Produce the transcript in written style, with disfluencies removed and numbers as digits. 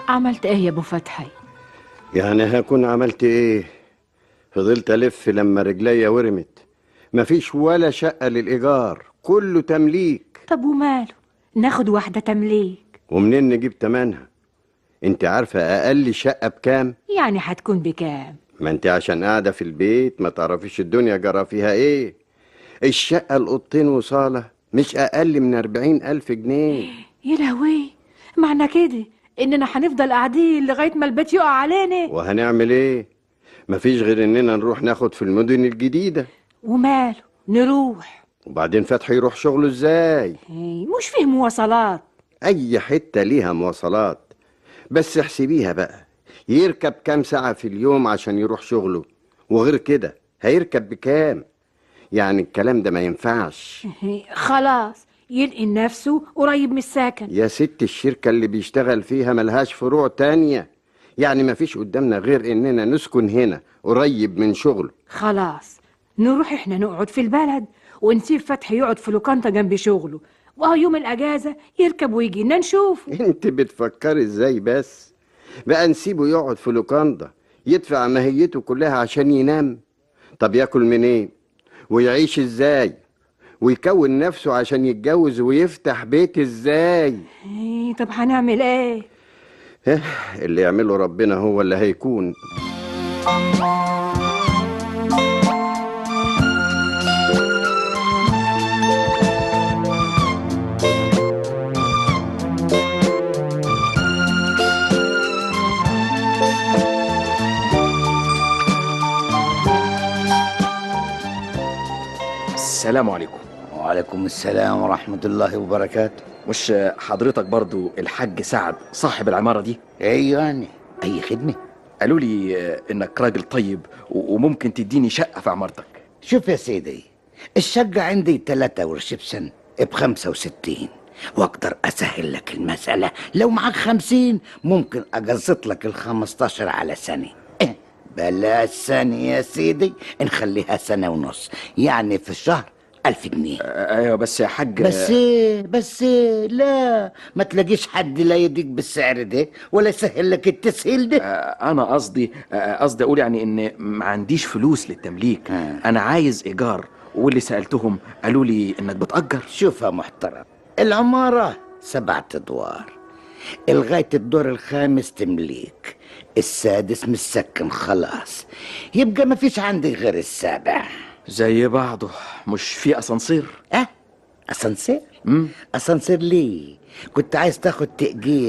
عملت ايه يا ابو فتحي؟ يعني هكون عملت ايه؟ فضلت الف لما رجليا ورمت. مفيش ولا شقة للإيجار، كله تمليك. طب وماله، ناخد واحدة تمليك. ومنين نجيب تمنها؟ انت عارفة أقل شقة بكام؟ يعني هتكون بكام؟ ما انت عشان قاعدة في البيت ما تعرفيش الدنيا جرى فيها ايه. الشقة الأوضتين وصالة مش أقل من 40,000 جنيه. يا لهوي، معنى كده اننا هنفضل قاعدين لغاية ما البيت يقع علينا؟ وهنعمل ايه؟ مفيش غير اننا نروح ناخد في المدن الجديدة. وماله، نروح. وبعدين فتحي يروح شغله ازاي؟ مش فيه مواصلات؟ اي حتة ليها مواصلات، بس احسبيها بقى. يركب كام ساعة في اليوم عشان يروح شغله؟ وغير كده هيركب بكام؟ يعني الكلام ده ما ينفعش. خلاص، يلقي نفسه قريب من السكن. يا ست، الشركة اللي بيشتغل فيها ملهاش فروع تانية. يعني ما فيش قدامنا غير اننا نسكن هنا قريب من شغله. خلاص، نروح احنا نقعد في البلد ونسيب فتحي يقعد في لوكانتا جنب شغله، وهو يوم الاجازة يركب ويجي لنا نشوفه. انت بتفكري ازاي بس؟ بقى نسيبه يقعد في لوكاندا يدفع ماهيته كلها عشان ينام؟ طب ياكل منين ويعيش ازاي ويكون نفسه عشان يتجوز ويفتح بيت ازاي؟ طب هنعمل ايه؟ إيه، اللي يعمله ربنا هو اللي هيكون. السلام عليكم. وعليكم السلام ورحمة الله وبركاته. مش حضرتك برضو الحاج سعد صاحب العمارة دي؟ ايوه، يعني اي خدمة. قالوا لي انك راجل طيب وممكن تديني شقة في عمارتك. شوف يا سيدي، الشقة عندي 3 ورشبسن ب65، واقدر اسهل لك المسألة. لو معك 50 ممكن اقسط لك ال15 على سنة. بلاش سنة يا سيدي، نخليها 1.5 سنة، يعني في الشهر 1000 جنيه. ايوه بس يا حاج. بس إيه، لا ما تلاقيش حد لا يديك بالسعر ده ولا يسهل لك التسهيل ده. انا قصدي اقول يعني ان ما عنديش فلوس للتمليك. انا عايز ايجار، واللي سألتهم قالوا لي انك بتأجر. شوف يا محترم، العمارة 7 أدوار، لغاية الدور الخامس تمليك، السادس مسكن خلاص، يبقى ما فيش عندي غير السابع. زي بعضه. مش في اسانسير؟ أسانسير؟ أسانسير ليه؟ كنت عايز تاخد تأجير